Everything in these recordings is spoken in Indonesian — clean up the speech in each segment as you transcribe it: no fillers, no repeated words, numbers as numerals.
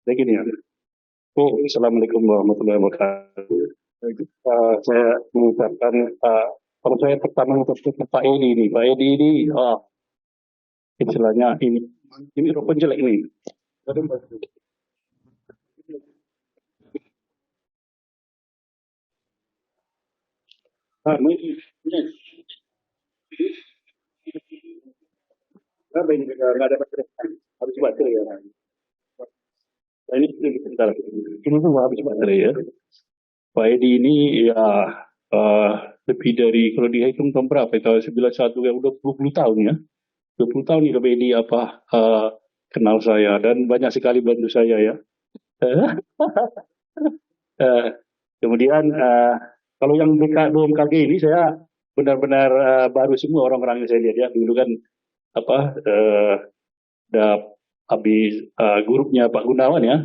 Begini ya. Oh, Assalamualaikum warahmatullahi wabarakatuh. Saya mengucapkan, kalau saya pertama mengucapkan Pak Edi ini, Pak Edi ini, istilahnya ini rokok jelek ini. Ini nggak ada baterai, habis baterai ya. Nah, ini sebentar. Ini tuh habis baterai ya. Pak Edi ini ya eh, lebih dari kalau dihitung tahun berapa? Kalau 91 ya udah 20 tahun ya. 20 tahun nih Pak Edi kenal saya dan banyak sekali bantu saya ya. Eh, kemudian kalau yang BMKG ini saya benar-benar baru semua orang-orang yang saya lihat ya. Dulu kan apa ada habis grupnya Pak Gunawan ya.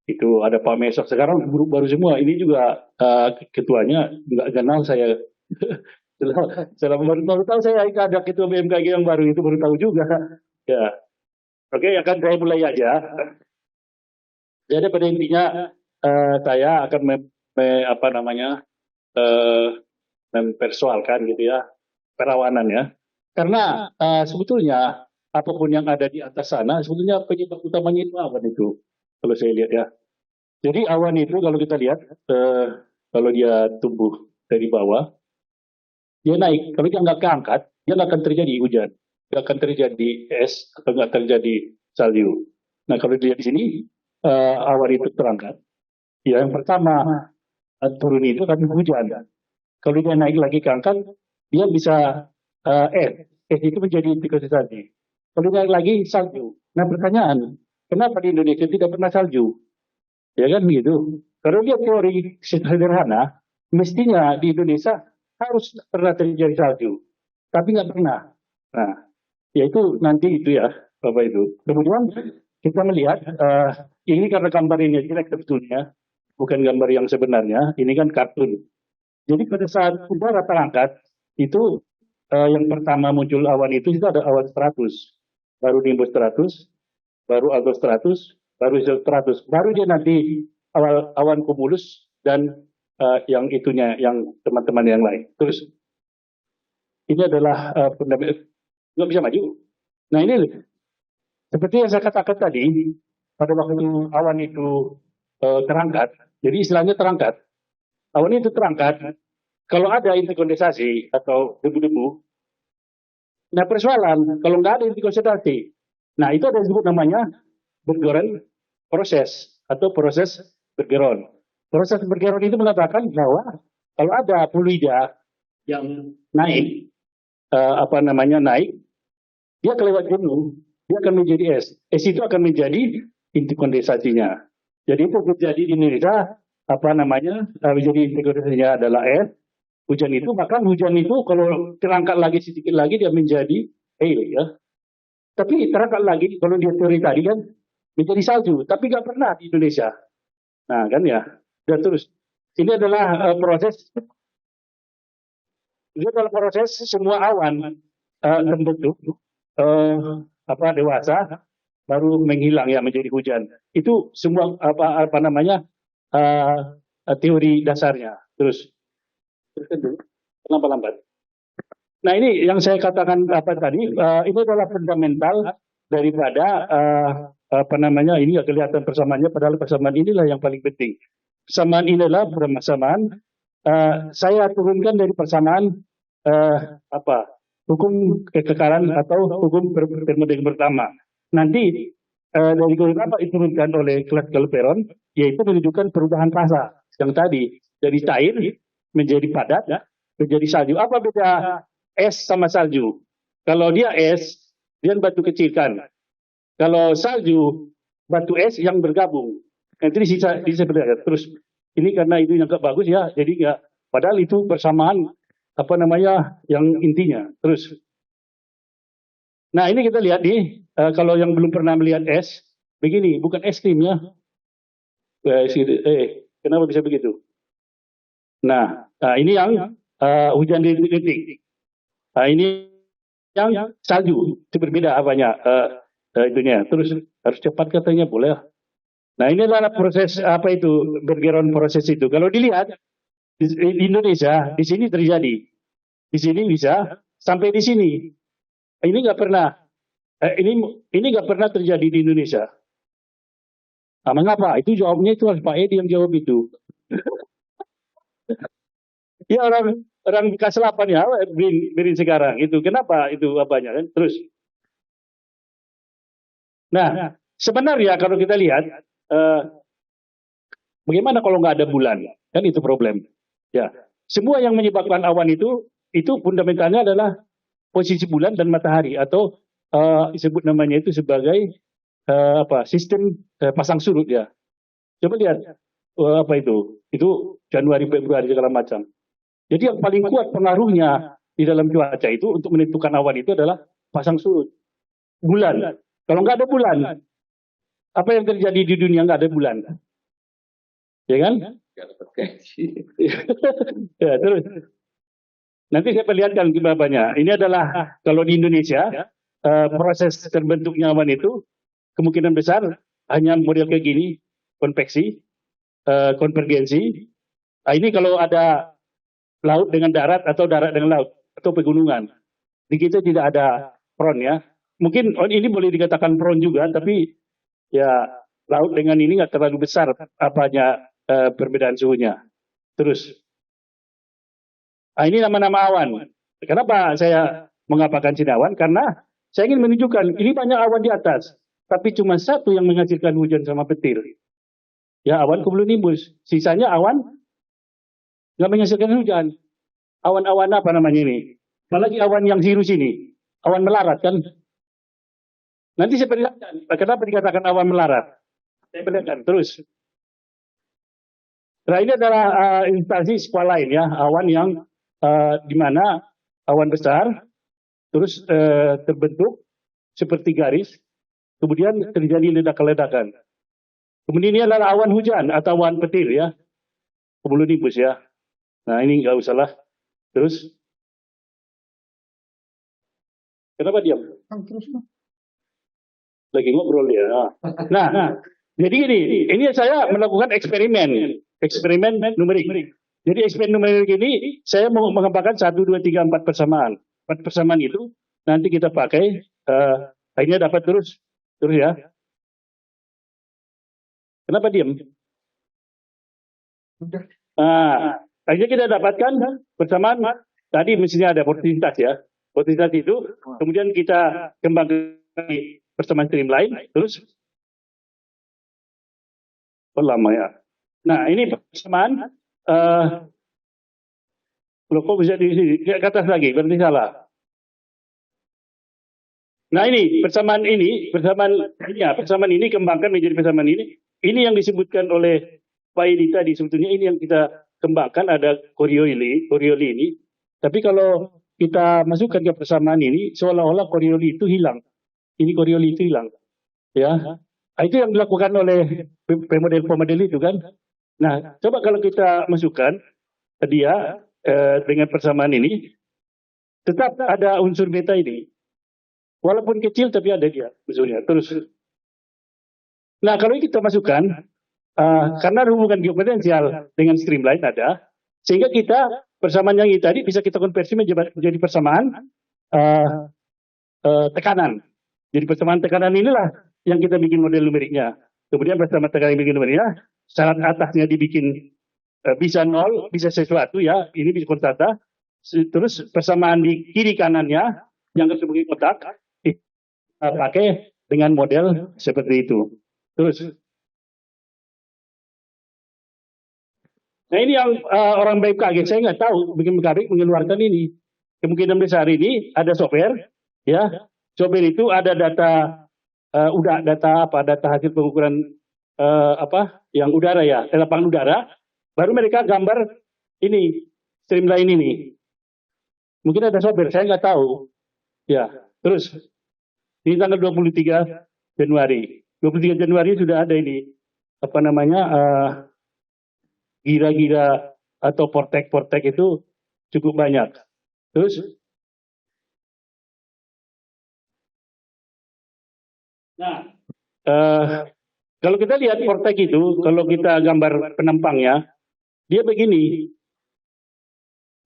Itu ada Pak Mesok. Sekarang grup baru semua. Ini juga ketuanya nggak kenal saya. Setelah baru tahu saya ada ketua BMKG yang baru itu baru tahu juga. Ya, oke, akan saya mulai aja. Jadi pada intinya saya akan apa namanya eh, mempersoalkan gitu ya kerawanan ya. Karena sebetulnya apapun yang ada di atas sana sebetulnya penyebab utamanya itu awan itu kalau saya lihat ya. Jadi awan itu kalau kita lihat kalau dia tumbuh dari bawah dia naik. Kalau dia nggak keangkat dia nggak akan terjadi hujan, nggak akan terjadi es atau nggak terjadi salju. Nah kalau dilihat di sini awan itu terangkat. Ya yang pertama turun itu kan hujan. Kalau dia naik lagi ke angkang, dia bisa es itu menjadi tadi. Kalau naik lagi salju. Nah pertanyaan, kenapa di Indonesia tidak pernah salju? Ya kan begitu. Kalau dia teori sederhana, mestinya di Indonesia harus pernah terjadi salju, tapi nggak pernah. Nah, yaitu nanti itu ya, Bapak itu. Kemudian kita melihat ini karena gambar ini jelek sebetulnya, bukan gambar yang sebenarnya. Ini kan kartun. Jadi pada saat udara terangkat, itu yang pertama muncul awan itu ada awan stratus, baru nimbus stratus, baru altostratus, baru stratus, baru dia nanti awal awan cumulus dan yang itunya, yang teman-teman yang lain. Terus ini adalah fundamental, nggak bisa maju. Nah ini seperti yang saya katakan tadi, pada waktu awan itu terangkat, jadi istilahnya terangkat, awan itu terangkat, kalau ada interkondensasi atau debu-debu, nah persoalan kalau nggak ada interkondensasi, nah itu ada yang disebut namanya Bergeron proses atau proses bergeron. Proses bergeron itu mengatakan bahwa kalau ada fluida yang naik, apa namanya naik, dia kelewat gunung, dia akan menjadi es. Es itu akan menjadi inti kondensasinya. Jadi itu terjadi di Indonesia, apa namanya, menjadi inti kondensasinya adalah es. Hujan itu, bahkan hujan itu kalau terangkat lagi sedikit lagi dia menjadi hail ya. Tapi terangkat lagi kalau dia teori tadi kan menjadi salju, tapi nggak pernah di Indonesia. Nah kan ya, dan terus ini adalah proses semua awan terbentuk apa dewasa baru menghilang ya menjadi hujan. Itu semua apa namanya teori dasarnya. Terus kenapa lambat? Nah ini yang saya katakan apa tadi ini adalah fundamental daripada apa namanya ini nggak kelihatan persamaannya, padahal persamaan inilah yang paling penting. Persamaan inilah persamaan saya turunkan dari persamaan apa hukum kekekalan atau hukum termodern pertama. Nanti dari hukum apa diturunkan oleh Clapeyron, yaitu menunjukkan perubahan fasa yang tadi dari cair menjadi padat ya, menjadi salju. Apa beda es sama salju? Kalau dia es, dia batu kecil kan. Kalau salju, batu es yang bergabung. Nanti di sebenarnya. Terus ini karena itu yang gak bagus ya, jadi nggak. Padahal itu persamaan apa namanya yang intinya. Terus, nah ini kita lihat nih kalau yang belum pernah melihat es, begini, bukan es krim ya. Kenapa bisa begitu? Nah ini yang hujan detik. Nah ini yang salju, itu berbeda apanya itunya. Terus harus cepat katanya boleh. Nah, ini adalah proses apa itu background proses itu. Kalau dilihat di Indonesia, di sini terjadi, di sini bisa sampai di sini. Ini nggak pernah, ini nggak pernah terjadi di Indonesia. Nah, mengapa? Itu jawabnya itu harus Pak Edi yang jawab itu. Ya orang bekas 8 ya, Birin sekarang itu. Kenapa itu apanya kan? Terus, nah sebenarnya kalau kita lihat, eh, bagaimana kalau nggak ada bulan? Kan itu problem. Ya, semua yang menyebabkan awan itu fundamentalnya adalah posisi bulan dan matahari atau disebut namanya itu sebagai apa sistem pasang surut ya. Coba lihat apa itu? Itu Januari, Februari segala macam. Jadi yang paling kuat pengaruhnya di dalam cuaca itu untuk menentukan awan itu adalah pasang surut bulan. Kalau nggak ada bulan, apa yang terjadi di dunia nggak ada bulan, ya kan? Ya, terus nanti saya perlihatkan ke bapaknya. Ini adalah kalau di Indonesia proses terbentuknya awan itu kemungkinan besar hanya model kayak gini, konveksi, konvergensi. Nah, ini kalau ada laut dengan darat atau darat dengan laut atau pegunungan. Di kita tidak ada front ya. Mungkin ini boleh dikatakan front juga, tapi ya laut dengan ini nggak terlalu besar apanya perbedaan suhunya. Terus, ini nama-nama awan. Kenapa saya mengapakan sinawan? Karena saya ingin menunjukkan ini banyak awan di atas, tapi cuma satu yang menghasilkan hujan sama petir. Ya awan cumulonimbus. Sisanya awan nggak menghasilkan hujan. Awan-awan apa namanya ini? Apalagi awan yang sirus ini, awan melarat kan? Nanti saya perlihatkan kenapa dikatakan awan melarat. Saya perlihatkan terus. Nah ini adalah instansi sekolah lain ya, awan yang di mana awan besar terus terbentuk seperti garis, kemudian terjadi ledakan-ledakan. Kemudian ini adalah awan hujan atau awan petir ya, cumulonimbus ya. Nah ini nggak usah lah. Terus, kenapa diam? Lagi ngobrol ya. Nah, jadi ini saya melakukan eksperimen numerik. Jadi eksperimen numerik ini saya mau mengembangkan 1, 2, 3, 4 persamaan. 4 persamaan itu nanti kita pakai, akhirnya dapat terus ya. Kenapa diam? Nah, akhirnya kita dapatkan persamaan tadi mestinya ada porositas ya. Porositas itu kemudian kita kembangkan persamaan streamline terus lama ya. Nah ini persamaan loh kok bisa di sini ke atas lagi berarti salah. Nah ini persamaan ini kembangkan menjadi persamaan ini. Ini yang disebutkan oleh Pak Edi tadi sebetulnya ini yang kita kembangkan ada Coriolis ini. Tapi kalau kita masukkan ke persamaan ini seolah-olah Coriolis itu hilang. Ini Coriolis itu hilang. Ya. Nah, itu yang dilakukan oleh pemodel itu kan. Nah, coba kalau kita masukkan dia dengan persamaan ini, tetap ada unsur beta ini. Walaupun kecil tapi ada dia unsurnya. Terus, nah kalau kita masukkan, karena hubungan geopotensial dengan streamline ada, sehingga kita persamaan yang ini tadi bisa kita konversi menjadi persamaan tekanan. Jadi persamaan tekanan inilah yang kita bikin model numeriknya. Kemudian persamaan tekanan yang bikin numeriknya, syarat atasnya dibikin bisa nol, bisa sesuatu ya, ini bisa konstanta. Terus persamaan di kiri kanannya yang sebagai kotak pakai dengan model seperti itu. Terus, nah ini yang orang BMKG saya nggak tahu BMKG mengeluarkan ini. Kemungkinan besar ini ada software, ya. Software itu ada data data hasil pengukuran yang udara ya, lapangan udara. Baru mereka gambar ini streamline ini. Mungkin ada software, saya nggak tahu. Ya, terus di tanggal 23 Januari. 23 Januari sudah ada ini apa namanya gira-gira atau portek-portek itu cukup banyak. Terus, nah Kalau kita lihat vortex itu, kalau kita gambar penampangnya, dia begini.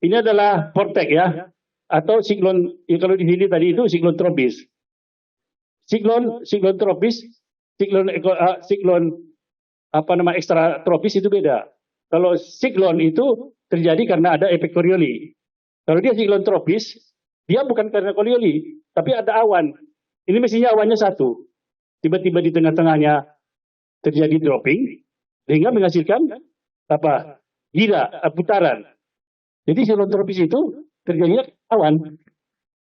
Ini adalah vortex ya, atau siklon. Ya kalau di sini tadi itu siklon tropis. Siklon tropis, siklon apa nama ekstra tropis itu beda. Kalau siklon itu terjadi karena ada efek Coriolis. Kalau dia siklon tropis, dia bukan karena Coriolis, tapi ada awan. Ini mestinya awannya satu. Tiba-tiba di tengah-tengahnya terjadi dropping, sehingga menghasilkan apa? Gira, putaran. Jadi siklon tropis itu terjadinya awan.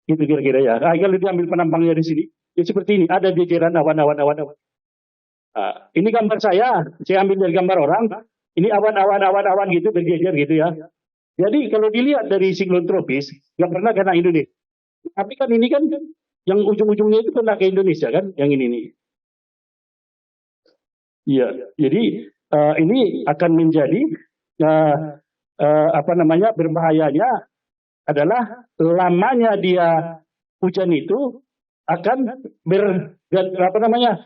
Gitu kira-kira ya. Nah, kalau diambil penampangnya di sini, ya seperti ini. Ada jajaran awan-awan. Ini gambar saya ambil dari gambar orang. Ini awan gitu berjejer gitu ya. Jadi kalau dilihat dari siklon tropis, nggak pernah kena Indonesia. Tapi kan ini kan yang ujung-ujungnya itu kena ke Indonesia kan, yang ini nih. Iya, jadi ini akan menjadi apa namanya berbahayanya adalah lamanya dia hujan itu akan apa namanya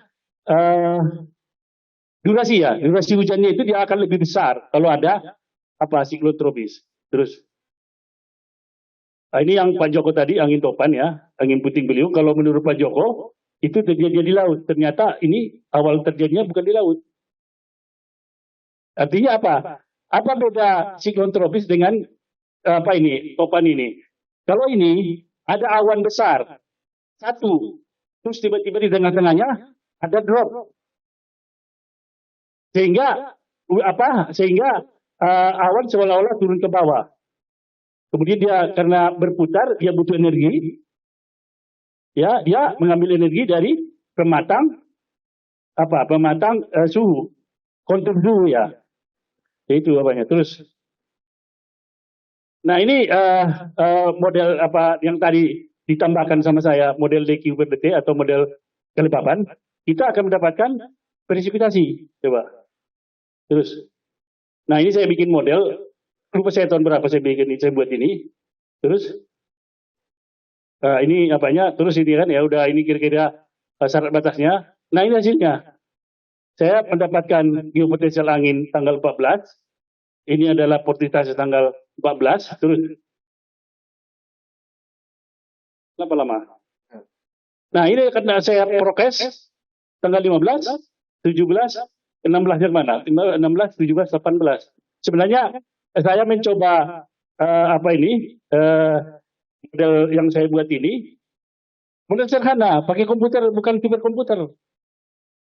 durasi hujannya itu dia akan lebih besar kalau ada apa siklon tropis. Terus ini yang Pak Joko tadi angin topan ya, angin puting beliung. Kalau menurut Pak Joko itu terjadi di laut. Ternyata ini awal terjadinya bukan di laut. Artinya apa? Apa beda siklon tropis dengan apa ini topan ini? Kalau ini ada awan besar satu, terus tiba-tiba di tengah-tengahnya ada drop, sehingga awan seolah-olah turun ke bawah. Kemudian dia karena berputar, dia butuh energi. Ya, dia mengambil energi dari pematang suhu, kontur suhu ya. Itu apanya. Terus nah ini model apa yang tadi ditambahkan sama saya, model DQ/PPT atau model kelembaban, kita akan mendapatkan presipitasi. Coba. Terus. Nah, ini saya bikin model. Lupa saya tahun berapa saya buat ini. Terus ini apanya? Terus ini kan ya udah ini kira-kira syarat batasnya. Nah, ini hasilnya. Saya mendapatkan geopotensial angin tanggal 14. Ini adalah potensi tanggal 14. Terus berapa lama? Nah, ini karena saya prokes tanggal 15, 17, 16 yang mana? 16, 17, 18. Sebenarnya saya mencoba model yang saya buat ini model sederhana, pakai komputer, bukan superkomputer.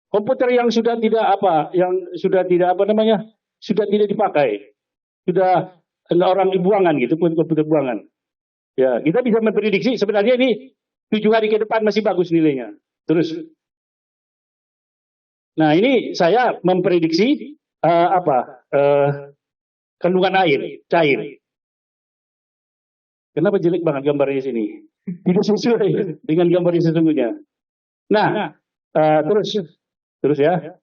Komputer yang sudah tidak sudah tidak dipakai, sudah orang buangan gitu, komputer buangan. Ya, kita bisa memprediksi sebenarnya ini 7 hari ke depan masih bagus nilainya. Terus, nah ini saya memprediksi kandungan air, cair. Kenapa jelek banget gambarnya sini? Tidak sesuai dengan gambar yang sesungguhnya. Nah, terus ya.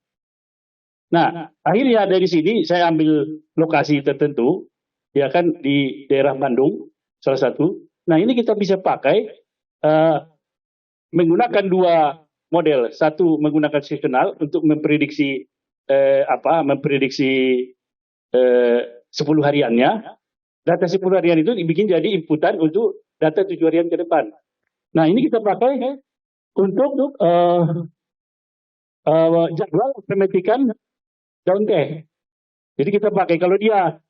Nah, akhirnya dari sini saya ambil lokasi tertentu, ya kan di daerah Bandung, salah satu. Nah, ini kita bisa pakai menggunakan dua model. Satu menggunakan seasonal untuk memprediksi 10 hariannya. Data 10 harian itu dibikin jadi inputan untuk data 7 harian ke depan. Nah, ini kita pakai untuk jadwal pemetikan daun teh. Jadi kita pakai kalau dia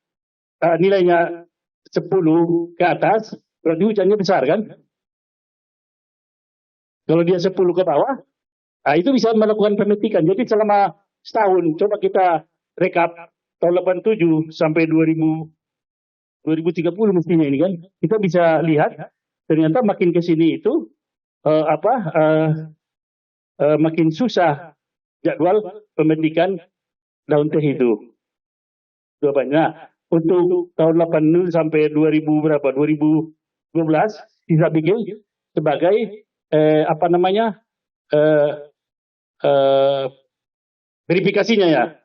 nilainya 10 ke atas, berarti hujannya besar kan? Kalau dia 10 ke bawah, itu bisa melakukan pemetikan. Jadi selama setahun, coba kita rekap tahun 87 sampai 2030 mestinya ini kan, kita bisa lihat ternyata makin ke sini itu makin susah jadwal pemetikan daun teh itu. Nah, untuk tahun 80 sampai 2000 berapa? 2012 bisa bikin sebagai verifikasinya ya.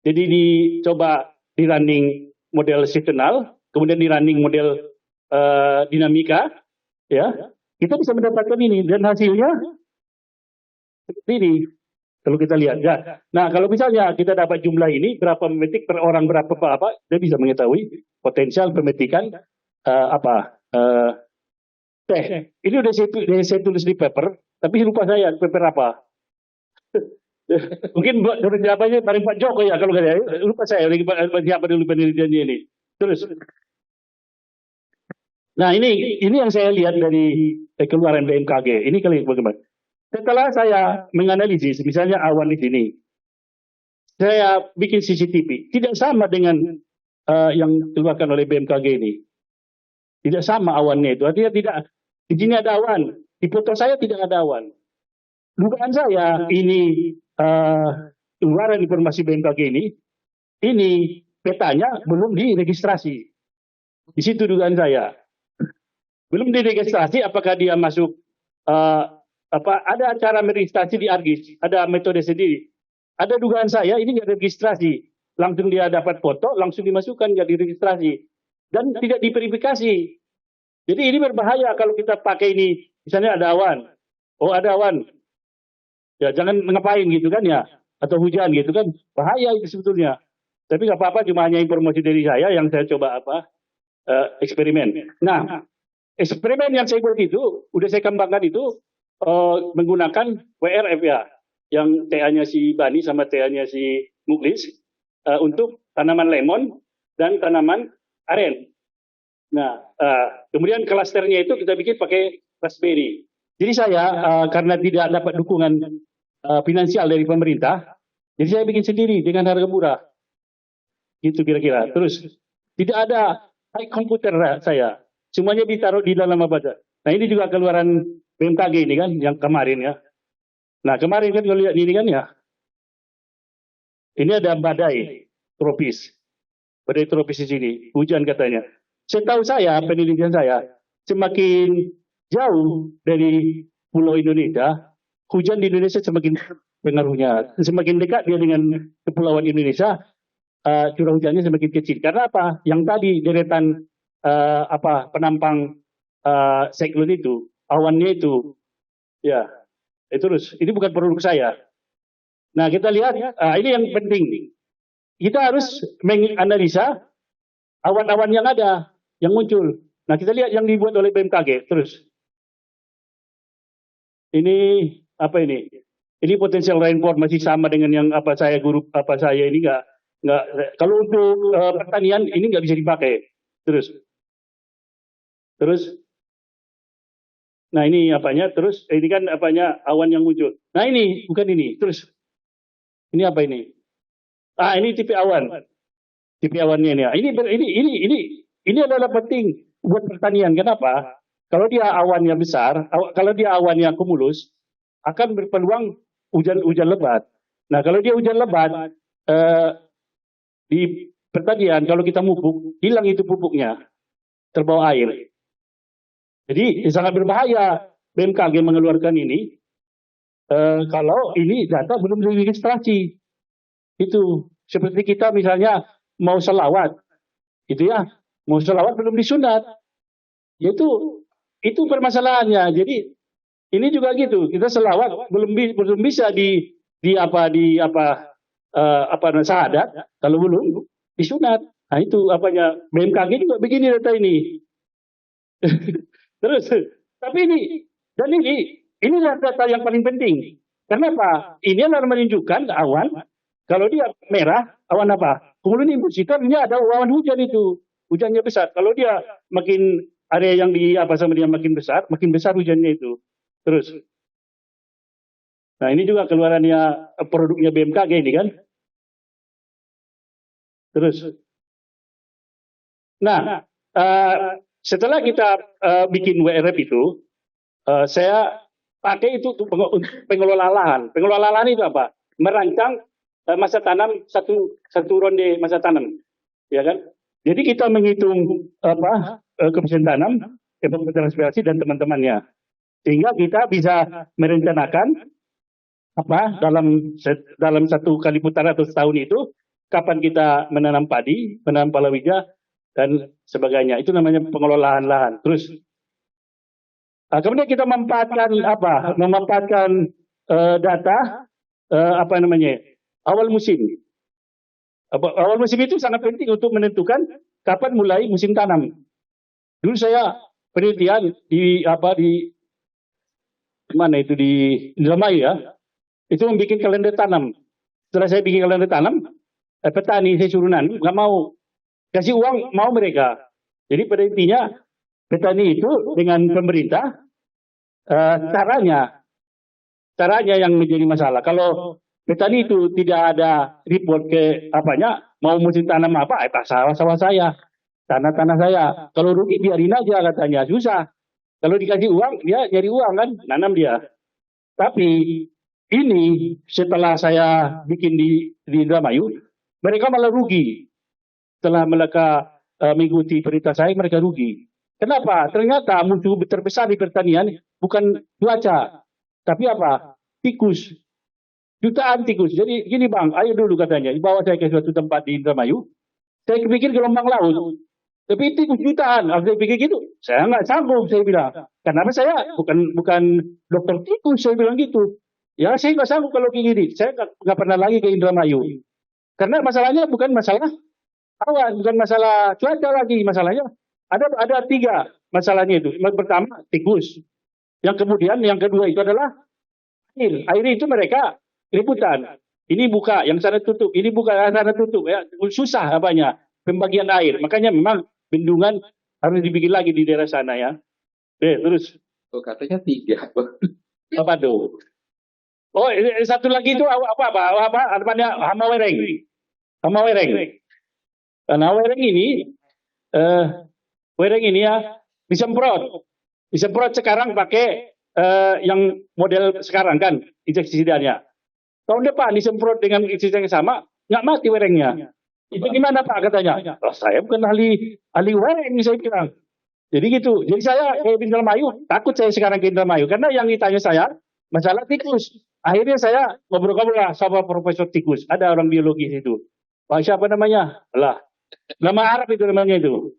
Jadi dicoba di running model seasonal, kemudian di running model dinamika, ya kita bisa mendapatkan ini dan hasilnya seperti ini. Kalau kita lihat, ya. Nah, kalau misalnya kita dapat jumlah ini, berapa memetik per orang, berapa apa, dia bisa mengetahui potensial pemetikan apa teh. Ini saya tulis di paper, tapi lupa saya paper apa. Mungkin jawabannya paling Pak Joko ya kalau nggak ada. Lupa saya siapa dulu penelitiannya ini. Terus, nah ini yang saya lihat dari keluaran BMKG. Ini kali bagaimana? Setelah saya menganalisis, misalnya awan di sini, saya bikin CCTV, tidak sama dengan yang dikeluarkan oleh BMKG ini. Tidak sama awannya itu. Artinya tidak, di sini ada awan, di foto saya tidak ada awan. Dugaan saya ini keluaran informasi BMKG ini petanya belum diregistrasi. Di situ dugaan saya. Belum diregistrasi, apakah dia masuk ada cara meregistrasi di Argis, ada metode sendiri. Ada dugaan saya ini nggak registrasi, langsung dia dapat foto, langsung dimasukkan nggak diregistrasi dan tidak diverifikasi. Jadi ini berbahaya kalau kita pakai ini, misalnya ada awan, oh ada awan, ya jangan ngapain gitu kan ya, atau hujan gitu kan, bahaya itu sebetulnya. Tapi nggak apa-apa, cuma hanya informasi dari saya yang saya coba eksperimen. Nah, eksperimen yang saya buat itu, udah saya kembangkan itu menggunakan WRF ya, yang TA-nya si Bani sama TA-nya si Muklis untuk tanaman lemon dan tanaman aren. Nah, kemudian klasternya itu kita bikin pakai raspberry. Jadi saya karena tidak dapat dukungan finansial dari pemerintah, jadi saya bikin sendiri dengan harga murah. Gitu kira-kira. Terus tidak ada high komputer saya. Semuanya ditaruh di dalam apa. Nah ini juga keluaran BMKG ini kan yang kemarin ya. Nah kemarin kan kalau lihat ini kan ya. Ini ada badai tropis. Badai tropis di sini. Hujan katanya. Setahu saya, penelitian saya, semakin jauh dari pulau Indonesia, hujan di Indonesia semakin pengaruhnya. Semakin dekat dia dengan kepulauan Indonesia, curah hujannya semakin kecil. Karena apa? Yang tadi deretan penampang siklon itu, awannya itu, ya, terus ini bukan produk saya. Nah kita lihat, ini yang penting. Kita harus menganalisa awan-awan yang ada, yang muncul. Nah kita lihat yang dibuat oleh BMKG. Terus, ini apa ini? Ini potensial rainfall masih sama dengan yang saya ini nggak. Kalau untuk pertanian ini nggak bisa dipakai. Terus, nah ini apanya? Terus ini kan awan yang muncul. Nah ini bukan ini. Terus ini apa ini? Ini tipe awan. Tipe awannya ini. Ini adalah penting buat pertanian. Kenapa? Kalau dia awannya besar, kalau dia awannya kumulus, akan berpeluang hujan lebat. Nah kalau dia hujan lebat di pertanian, kalau kita mupuk, hilang itu pupuknya, terbawa air. Jadi sangat berbahaya BMKG mengeluarkan ini kalau ini data belum diregistrasi. Itu seperti kita misalnya mau selawat, itu ya, mau selawat belum disunat, itu permasalahannya. Jadi ini juga gitu, kita selawat belum bisa syahadat kalau belum disunat. Nah itu BMKG juga begini data ini. Terus, tapi ini data yang paling penting. Kenapa? Ini adalah menunjukkan awan. Kalau dia merah, awan apa? Cumulonimbus itu artinya ada awan hujan itu. Hujannya besar. Kalau dia makin area yang dia makin besar hujannya itu. Terus. Nah ini juga keluarannya produknya BMKG ini kan. Terus. Nah, setelah kita bikin WRF itu, saya pakai itu untuk pengelola lahan. Pengelola lahan itu apa? Merancang masa tanam satu ronde masa tanam, ya kan? Jadi kita menghitung kebiasaan tanam, transpirasi dan teman-temannya, sehingga kita bisa merencanakan dalam satu kali putaran atau setahun itu kapan kita menanam padi, menanam palawija dan sebagainya. Itu namanya pengelolaan lahan. Terus kemudian kita memanfaatkan data apa namanya, awal musim. Awal musim itu sangat penting untuk menentukan kapan mulai musim tanam. Dulu saya penelitian di mana itu di Indramayu ya, itu membuat kalender tanam. Setelah saya bikin kalender tanam, petani saya suruh nanam, nggak mau kasih uang, mau mereka. Jadi pada intinya petani itu dengan pemerintah caranya yang menjadi masalah. Kalau petani itu tidak ada report ke apanya, mau musim tanam apa, sawah-sawah saya, tanah-tanah saya. Kalau rugi biarin aja katanya, susah. Kalau dikasih uang, dia nyari uang kan, nanam dia. Tapi ini setelah saya bikin di Indramayu, mereka malah rugi. Setelah mereka mengikuti perintah saya, mereka rugi. Kenapa? Ternyata musuh terbesar di pertanian bukan cuaca, tapi apa? Tikus. Jutaan tikus. Jadi gini bang, ayo dulu katanya, bawa saya ke suatu tempat di Indramayu. Saya pikir gelombang laut. Tapi tikus jutaan. Aku pikir gitu. Saya nggak sanggup, saya bilang. Kenapa saya bukan dokter tikus, saya bilang gitu. Ya saya nggak sanggup kalau kayak gini. Saya nggak pernah lagi ke Indramayu. Karena masalahnya bukan masalah awan, bukan masalah cuaca lagi. Masalahnya ada tiga masalahnya itu. Yang pertama tikus. Yang kedua itu adalah air. Air itu mereka rebutan. Ini buka, yang sana tutup. Ini buka, yang sana tutup. Ya, susah apanya pembagian air. Makanya memang bendungan harus dibikin lagi di daerah sana ya. Terus. Oh, katanya 3. Apa tuh? Oh, satu lagi itu apa namanya hama wereng. Hama wereng. Karena wereng ini ya disemprot sekarang pakai yang model sekarang kan insektisidannya. Tahun depan disemprot dengan insektisida yang sama, nggak mati werengnya. Itu gimana Pak katanya? Oh, saya bukan ahli wereng saya bilang. Jadi gitu. Jadi saya ke Indramayu, takut saya sekarang ke Indramayu karena yang ditanya saya masalah tikus. Akhirnya saya ngobrol-ngobrol sama Profesor Tikus. Ada orang biologis itu. Pak siapa namanya? Lah, nama Arab itu namanya itu.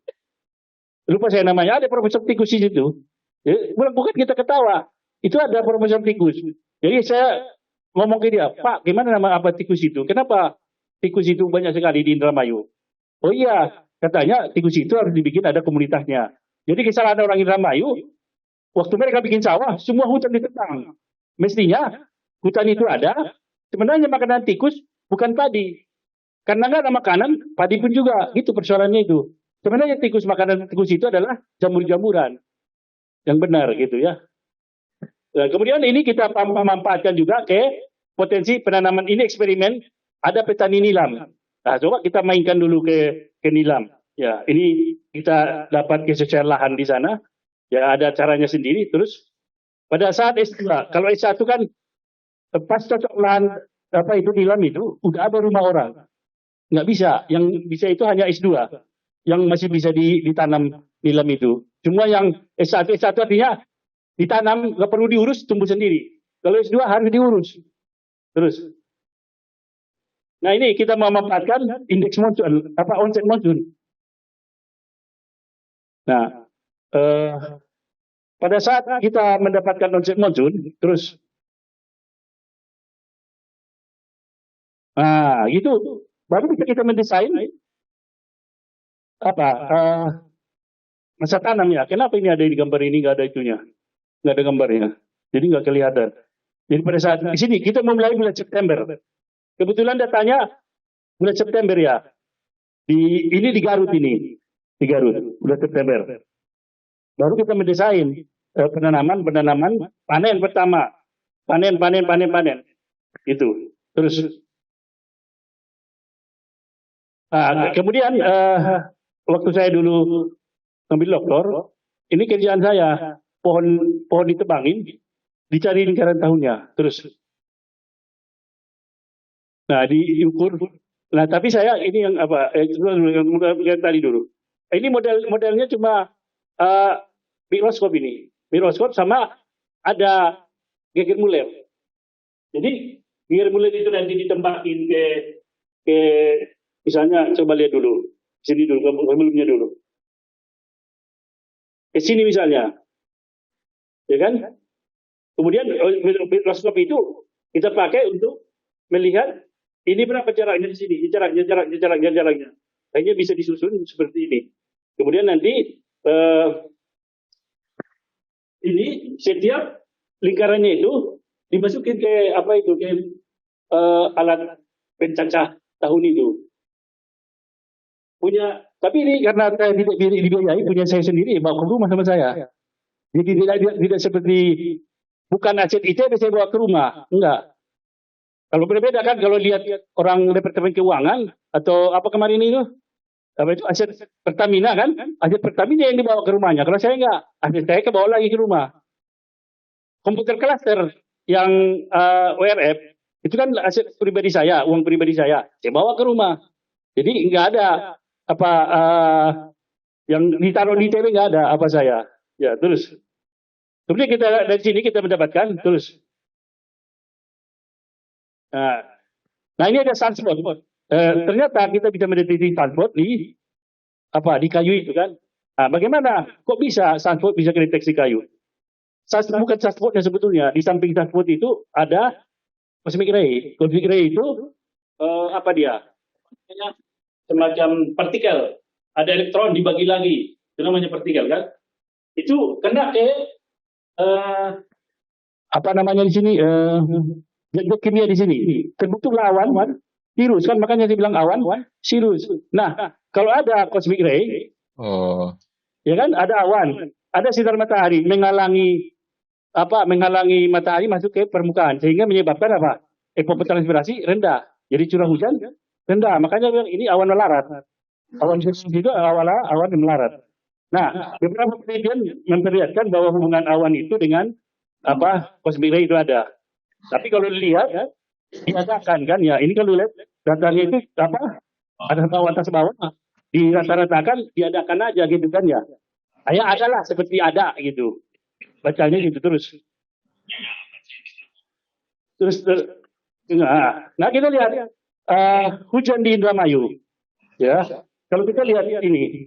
Lupa saya namanya. Ada Profesor Tikus di situ. Bukan kita ketawa. Itu ada Profesor Tikus. Jadi saya ngomong ke dia, Pak, gimana nama apa tikus itu? Kenapa tikus itu banyak sekali di Indramayu? Oh iya, katanya tikus itu harus dibikin ada komunitasnya. Jadi kesalahan orang Indramayu, waktu mereka bikin sawah, semua hutan ditebang. Mestinya hutan itu ada, sebenarnya makanan tikus bukan padi. Karena nggak ada makanan, padi pun juga. Itu persoalannya itu. Sebenarnya makanan tikus itu adalah jamur-jamuran. Yang benar gitu ya. Nah, kemudian ini kita manfaatkan juga ke potensi penanaman ini eksperimen ada petani nilam. Nah, coba kita mainkan dulu ke nilam. Ya, ini kita dapat kesesuaian lahan di sana. Ya, ada caranya sendiri. Terus pada saat S2, kalau S1 kan pas cocok lahan apa itu nilam itu udah ada rumah orang. Nggak bisa. Yang bisa itu hanya S2 yang masih bisa ditanam nilam itu. Cuma yang S1 artinya ditanam nggak perlu diurus, tumbuh sendiri. Kalau S2 harus diurus. Terus. Nah ini kita memanfaatkan indeks monsun, onset monsun. Nah, pada saat kita mendapatkan onset monsun, terus, nah gitu, baru kita mendesain masa tanam ya. Kenapa ini ada di gambar ini nggak ada itunya, nggak ada gambarnya, jadi nggak kelihatan. Jadi pada saat di sini kita memulai bulan September. Kebetulan datanya bulan September ya. Ini di Garut ini. Di Garut, bulan September. Baru kita mendesain penanaman, panen pertama. Panen. Itu. Terus. Kemudian waktu saya dulu ngambil doktor, ini kerjaan saya. Pohon ditebangin, dicari lingkaran tahunnya. Terus. Nah, diukur. Nah, tapi saya ini yang yang tadi dulu. Ini modelnya cuma mikroskop ini. Mikroskop sama ada geger muler. Jadi geger muler itu nanti ditembakin ke misalnya coba lihat dulu. Sini dulu, sebelumnya dulu. Ke sini misalnya. Ya kan? Kemudian mikroskop itu kita pakai untuk melihat ini berapa jaraknya di sini, jaraknya. Kayaknya bisa disusun seperti ini. Kemudian nanti ini setiap lingkarannya itu dimasukin ke apa itu ke alat pencacah tahun itu. Punya, tapi ini karena saya tidak dibiayai, punya saya sendiri, bawa ke rumah sama saya. Jadi tidak seperti bukan aset ITB saya bawa ke rumah, enggak. Kalau berbeda kan kalau lihat orang Departemen Keuangan atau apa kemarin itu, apa itu aset Pertamina kan, aset Pertamina yang dibawa ke rumahnya. Kalau saya enggak, aset saya kebawa lagi ke rumah. Komputer klaster yang WRF itu kan aset pribadi saya, uang pribadi saya bawa ke rumah. Jadi enggak ada apa yang ditaruh di ITB enggak ada apa saya. Ya, terus. Kemudian kita dari sini kita mendapatkan terus. Nah ini ada sunspot. Ternyata kita bisa mendeteksi sunspot di apa di kayu itu kan. Nah, bagaimana? Kok bisa sunspot bisa kedeteksi kayu? Bukan sunspotnya sebetulnya. Di samping sunspot itu ada cosmic ray. Cosmic ray itu apa dia? Semacam partikel. Ada elektron dibagi lagi. Itu namanya partikel kan? Itu kena ke apa namanya di sini? Zat kimia di sini terbentuklah awan sirus kan, makanya saya bilang awan sirus. Nah, kalau ada cosmic ray, ya kan ada awan, ada sinar matahari menghalangi matahari masuk ke permukaan sehingga menyebabkan apa? Evapotranspirasi rendah. Jadi curah hujan rendah. Makanya bilang ini awan melarat. Awan sirus itu awan melarat. Nah, beberapa penelitian memperlihatkan bahwa hubungan awan itu dengan apa cosmic ray itu ada. Tapi kalau dilihat ya, diadakan kan ya, ini kalau lihat datanya itu apa ada bawah atas bawah di rata-ratakan diadakan aja gitu kan ya. Ya adalah seperti ada gitu. Bacanya gitu terus. Nah kita lihat hujan di Indramayu. Ya, kalau kita lihat ini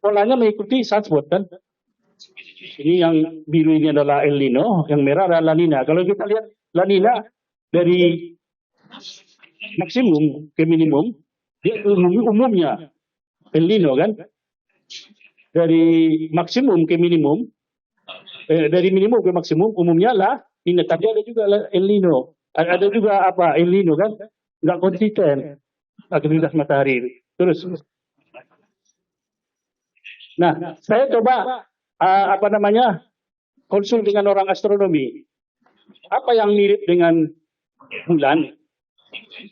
polanya mengikuti sunspot kan. Ini yang biru ini adalah El Nino, yang merah adalah La Nina. Kalau kita lihat La Nina dari maksimum ke minimum, dia umumnya El Nino kan. Dari maksimum ke minimum, dari minimum ke maksimum umumnya La Nina. Tapi ada juga El Nino. Ada juga apa El Nino kan, nggak konsisten aktivitas matahari. Terus, nah saya coba konsul dengan orang astronomi. Apa yang mirip dengan bulan?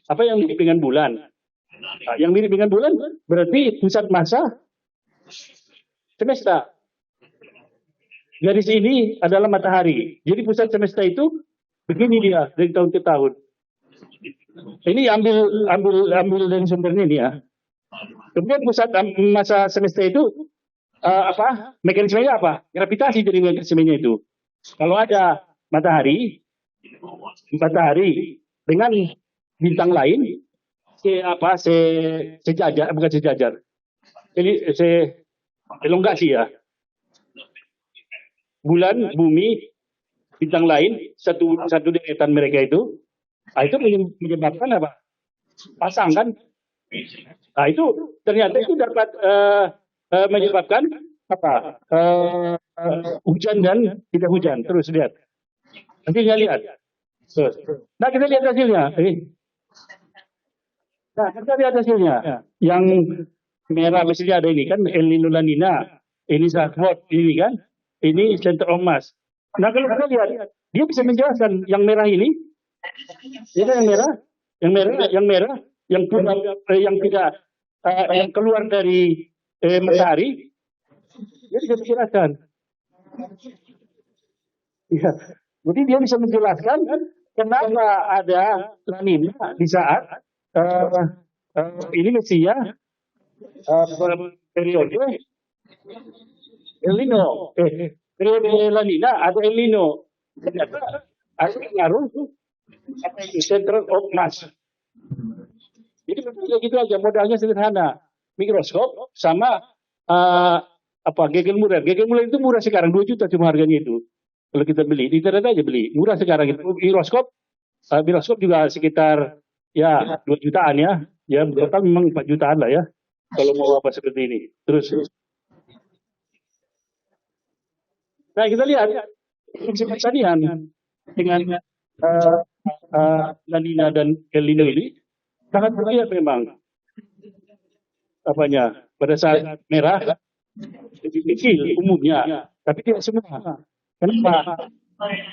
Apa yang mirip dengan bulan? Nah, yang mirip dengan bulan berarti pusat massa semesta. Garis ini adalah matahari. Jadi pusat semesta itu begini dia dari tahun ke tahun. Ini ambil dari sumbernya ini ya. Kemudian pusat massa semesta itu mekanismenya apa? Gravitasi dari mekanismenya itu. Kalau ada matahari dengan bintang lain, sejajar, bukan sejajar. Jadi elongasi ya. Bulan, bumi, bintang lain, satu deretan mereka itu menyebabkan apa? Pasang kan? Nah itu ternyata itu dapat menyebabkan apa hujan dan tidak hujan. Terus lihat, nanti saya lihat. Nah kita lihat hasilnya. Nah kita lihat hasilnya. Yang merah misalnya ada ini kan El Nino La Nina. Ini sunspot ini kan. Ini center of mass. Nah kalau kita lihat, dia bisa menjelaskan yang merah ini. Ini yang merah, yang keluar dari matahari, dia bisa menjelaskan. Ya. Jadi dia bisa menjelaskan kenapa ada La Nina di saat ini mestinya periode El Nino. Periode La Nina ada El Nino. Ternyata ada pengaruh center of mass. Jadi begitu aja, modalnya sederhana. Mikroskop sama Gegel Muller. Gegel Muller itu murah sekarang, 2 juta cuma harganya itu. Kalau kita beli, di internet aja beli. Murah sekarang itu. Mikroskop bioskop juga sekitar ya 2 jutaan ya. Ya total memang 4 jutaan lah ya. Kalau mau apa seperti ini. Terus, nah kita lihat fungsi pertanian dengan La Nina dan El Nino ini sangat berbeda memang apanya pada saat merah lebih kecil umumnya, tapi tidak semua. Kenapa?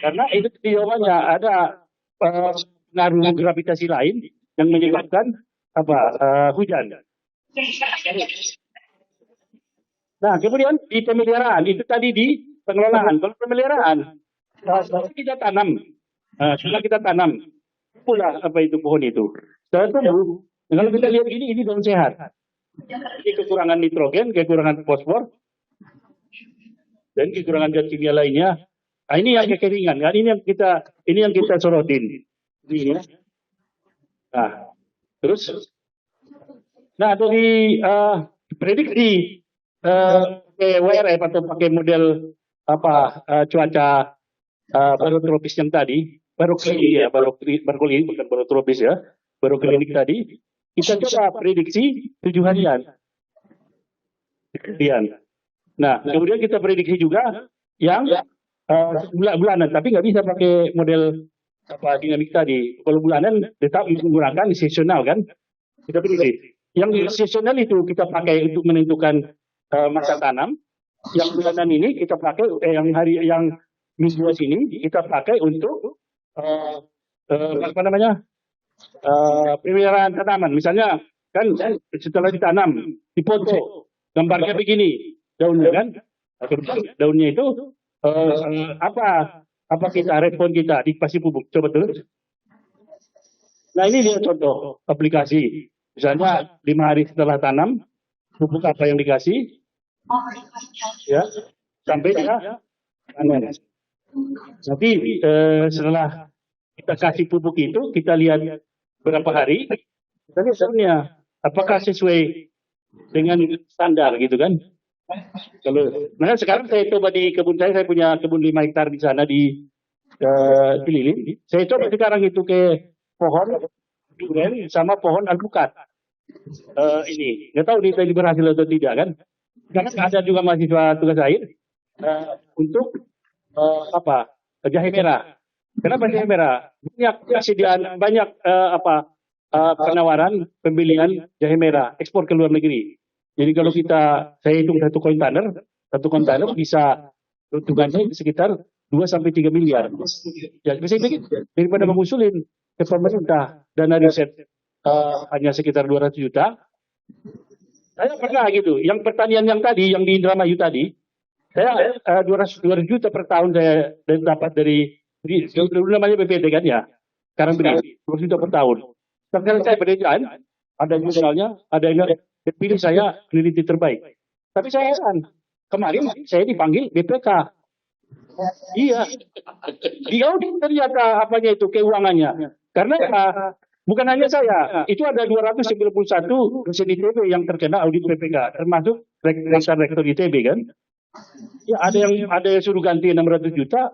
Karena itu jawabannya ada pengaruh gravitasi lain yang menyebabkan hujan. Nah, kemudian di pemeliharaan itu tadi di pengelolaan. Kalau pemeliharaan, setelah kita tanam pula apa itu pohon itu. Setelah tumbuh, kalau kita lihat ini daun sehat. Ini kekurangan nitrogen, kekurangan fosfor, dan kekurangan zat kimia lainnya. Nah, ini yang kekeringan. Nah, ini yang kita sorotin. Ini ya. Nah, terus, nah dari prediksi pakai WRF atau pakai model cuaca barotropis yang tadi, baroklinik bukan barotropis ya, baroklinik tadi, kita coba prediksi 7 harian. Nah, kemudian kita prediksi juga yang bulanan, tapi nggak bisa pakai model dinamik tadi. Kalau bulanan tetap menggunakan seasonal kan, kita prediksi. Yang seasonal itu kita pakai untuk menentukan masa tanam. Yang bulanan ini kita pakai yang minggu ini kita pakai untuk pemeliharaan tanaman. Misalnya kan setelah ditanam dipoto, gambarnya begini daunnya kan, daunnya itu apa kita respon kita dikasih pupuk, coba terus. Nah ini dia contoh aplikasi. Misalnya 5 hari setelah tanam, pupuk apa yang dikasih, ya sampai dia panen. Nanti setelah kita kasih pupuk itu, kita lihat berapa hari, kita lihat daunnya apakah sesuai dengan standar gitu kan. Nah sekarang saya coba di kebun saya punya kebun 5 hektar di sana di Cililin. Saya coba sekarang itu ke pohon durian sama pohon alpukat. Ini nggak tahu ini berhasil atau tidak kan? Karena ada juga mahasiswa tugas akhir untuk jahe merah. Kenapa jahe merah? Banyak persediaan, banyak penawaran pembelian jahe merah ekspor ke luar negeri. Jadi kalau saya hitung satu kontainer bisa keuntungannya sekitar 2 sampai 3 miliar. Ya, saya pikir daripada mengusulin ke pemerintah dana riset hanya sekitar 200 juta. Saya pernah gitu. Yang pertanian yang tadi, yang di Indramayu tadi, saya 200 juta per tahun saya dapat dari dulu namanya BPD kan ya. Sekarang beri 200 juta per tahun. Sekarang saya penelitian, ada jurnalnya, ada yang pilih saya peneliti terbaik. Tapi saya heran, kemarin saya dipanggil BPK. Iya, di audit ternyata itu keuangannya. Karena bukan hanya saya, itu ada 291 dosen ITB yang terkena audit BPK, termasuk rektor ITB kan. Ya ada yang suruh ganti 600 juta,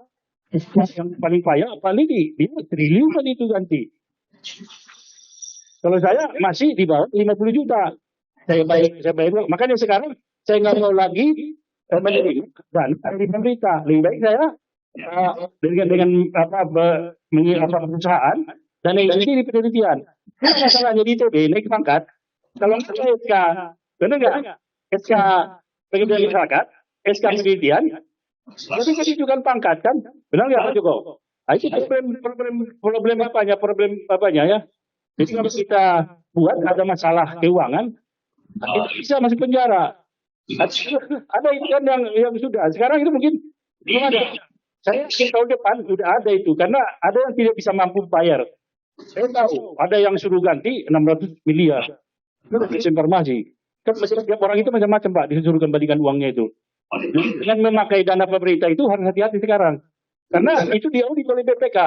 yang paling payah paling dia triliunan itu ganti. Kalau saya masih di bawah 50 juta. Saya bayar. Makanya sekarang saya nggak mau lagi menerima dan dari pemerintah. Lebih baik saya dengan perusahaan dan ini di penelitian. Ini masalahnya di ITB naik pangkat. Kalau saya SK, benar nggak? SK penelitian masyarakat, SK penelitian, tapi saya juga pangkat kan? Benar nggak Pak Joko? Nah, itu problem apanya ya? Jadi kalau kita buat ada masalah keuangan, kita bisa masuk penjara. Ada itu kan yang sudah. Sekarang itu mungkin belum ada. Saya tahun depan sudah ada itu. Karena ada yang tidak bisa mampu bayar. Saya tahu ada yang suruh ganti 600 miliar. Itu disinformasi. Kan setiap orang itu macam-macam Pak. Disuruh kembalikan uangnya itu. Dengan memakai dana pemerintah itu harus hati-hati sekarang. Karena itu diaudit oleh BPK.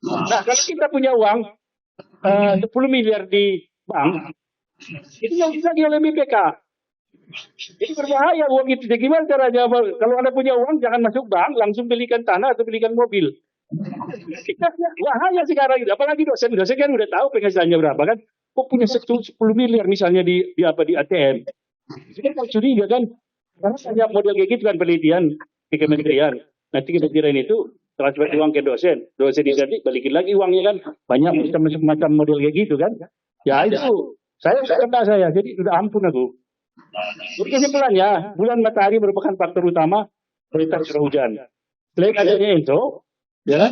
Nah kalau kita punya uang 10 miliar di bank, itu yang ditagih oleh BPK. Itu berbahaya uang itu. Jadi gimana caranya? Kalau Anda punya uang, jangan masuk bank, langsung belikan tanah atau belikan mobil. Bahaya sekarang itu, apalagi dosen kan udah tahu penghasilannya berapa kan, kok punya 10 miliar misalnya di apa di ATM. Itu kan curiga kan, karena banyak model kayak gitu kan penelitian di kementerian. Nanti kementerian itu transfer uang ke dosen diganti balikin lagi uangnya kan, banyak macam-macam model kayak gitu kan. Ya itu, saya kena saya, jadi udah ampun aku. Jadi kesimpulannya, bulan matahari merupakan faktor utama kualitas curah hujan. Selain adanya itu, ya,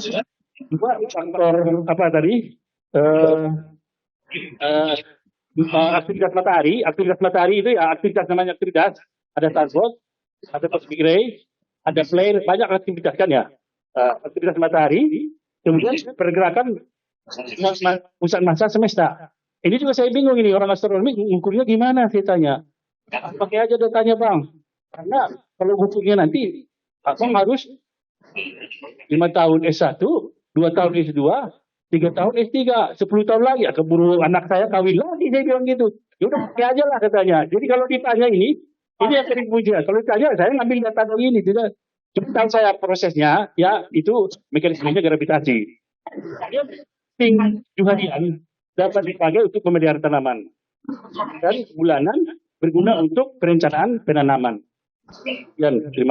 dua faktor apa tadi? Eh, eh, aktivitas matahari itu ya aktivitas namanya aktivitas. Ada sunspot, ada cosmic ray, ada flare, banyak aktivitas kan ya. Aktivitas matahari, kemudian pergerakan pusat massa semesta. Ini juga saya bingung ini orang astronomi ngukurnya gimana saya tanya. Pakai aja datanya bang. Karena kalau ngukurnya nanti abang harus 5 tahun S1, 2 tahun S2, 3 tahun S3, 10 tahun lagi ya keburu anak saya kawin lagi saya bilang gitu. Ya udah pakai aja lah katanya. Jadi kalau ditanya ini yang sering pujian. Kalau ditanya saya ngambil data dari ini tidak. Cuma tahu saya prosesnya ya itu mekanismenya gravitasi. Ping harian dapat dipakai untuk pemeliharaan tanaman dan bulanan berguna untuk perencanaan penanaman. Terima